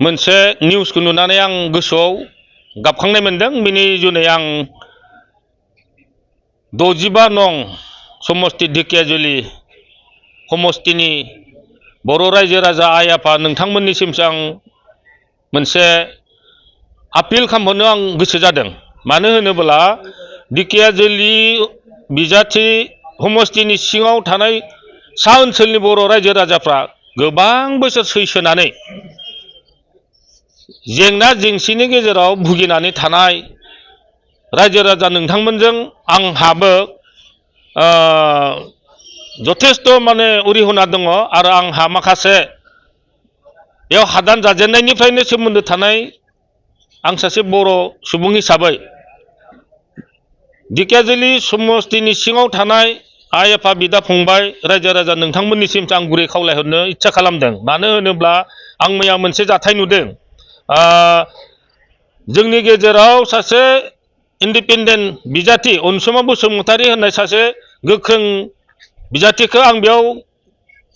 मोनसे निउसखौ नुनानै आं गोसोआव गाबखांनाय मोनदों। बिनि जुनै आं 65 नं समस्ति ढेकियाजुलि समस्तिनि बर' रायजो राजा आइ आफा नोंथांमोननिसिमसो आं मोनसे आपिल खालामहरनो आं गोसो जादों। मानो होनोब्ला ढेकियाजुलि बिजाथि समस्तिनि सिङाव थानाय सा ओनसोलनि बर' रायजो राजाफ्रा गोबां बोसोर सैसोनानै जेंना जेंसिनि गेजेराव भुगिनानै थानाय रायजो राजा नोंथांमोनजों आंहाबो जथेस्थ' माने अरिहना दङ आरो आंहा माखासे बेयाव हादान जाजेननायनिफ्रायनो सोमोन्दो थानाय आं सासे बर' सुबुं हिसाबै ढेकियाजुलि समस्तिनि सिङाव थानाय आइ आफा बिदा फंबाय रायजो राजा नोंथांमोननिसिमसो आं गुरै खावलायहरनो इच्छा खालामदों। मानो होनोब्ला आं मैया मोनसे जाथाय नुदों। जोंनि गेजेराव सासे इन्डिपेन्डेन्ट बिजाथि अनसुमा बसुमतारी होननाय सासे गोख्रों बिजाथिखौ आं बेयाव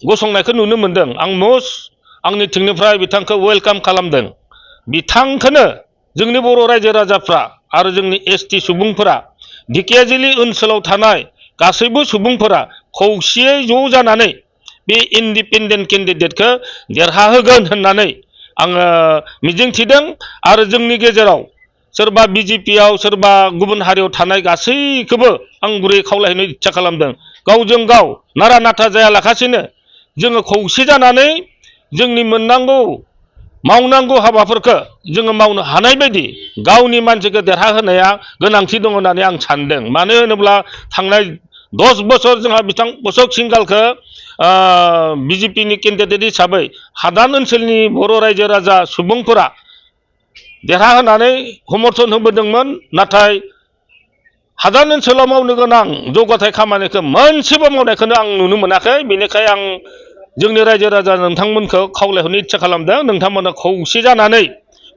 गसंनायखौ नुनो मोनदों। आं आंनि थिंनिफ्राय बिथांखौ वेलकाम खालामदों। बिथांखौनो जोंनि बर' रायजो राजाफ्रा आरो जोंनि एसटि सुबुंफोरा ढेकियाजुलि ओनसोलाव थानाय गासैबो सुबुंफोरा खौसेयै ज' जानानै बे इन्डिपेन्डेन्ट केन्डिडेटखौ देरहाहोगोन होननानै आङो मिजिंथिदों। आरो जोंनि गेजेराव सोरबा बिजेपियाव सोरबा गुबुन हारियाव थानाय गासैखौबो आं गुरै खावलायनो इच्छा खालामदों। गावजों गाव नारा नाथा जायालाखासिनो जोङो खौसे जानानै जोंनि मोननांगौ मावनांगौ हाबाफोरखौ जोङो मावनो हानाय बायदि गावनि मानसिखौ देरहाहोनाया गोनांथि दङ होननानै आं सानदों। मानो होनोब्ला थांनाय 10 बोसोर जोंहा बिथां अशोक सिंगालखौ बिजेपिनि केन्डिडेट हिसाबै हादान ओनसोलनि बर' रायजो राजा सुबुंफोरा देरहाहोनानै समर्थन होबोदोंमोन। नाथाय हादान ओनसोलाव मावनो गोनां जौगाथाय खामानिखौ मोनसेबो मावनायखौनो आं नुनो मोनाखै। बेनिखाय आं जोंनि रायजो राजा नोंथांमोनखौ खावलायहरनो इच्छा खालामदों। नोंथांमोना खौसे जानानै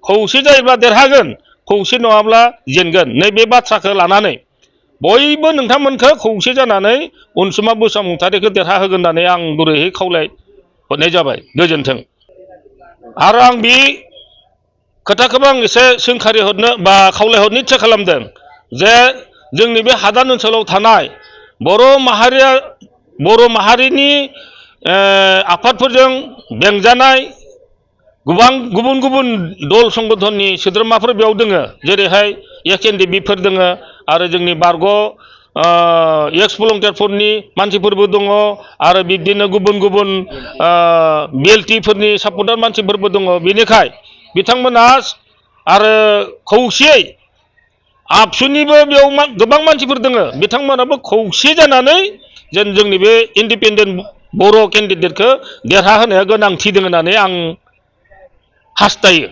खौसे जायोब्ला देरहागोन, खौसे नङाब्ला जेनगोन। नैबे बाथ्राखौ लानानै बयबो नोंथांमोनखौ खौसे जानानै अनसुमा बसुमतारीखौ देरहाहोगोन होननानै आं गुरैयै खावलायहरनाय जाबाय। गोजोन्थों। आरो आं बे खोथाखौबो आं एसे सोंखारि हरनो बा खावलायहरनो इच्छा खालामदों जे जोंनि बे हादान ओनसोलाव थानाय बर' माहारिनि आफादफोरजों बेंजानाय गोबां गुबुन गुबुन दल संगठननि सोद्रोमाफोर बेयाव दोङो। जेरैहाय एकेएनडिबिफोर दोङो आरो जोंनि बारग' एक्स भलन्टियारफोरनि मानसिफोरबो दङ आरो बिब्दिनो गुबुन गुबुन बिएलटिफोरनि सापर्टार मानसिफोरबो दङ। बेनिखाय बिथांमोना आरो खौसेयै आबसुनिबो बेयाव गोबां मानसिफोर दोङो। बिथांमोनाबो खौसे जानानै जेन जोंनि बे इन्डिपेन्डेन्ट बर' केन्डिडेटखौ देरहाहोनाया गोनांथि दङ होननानै आं हास्थायो।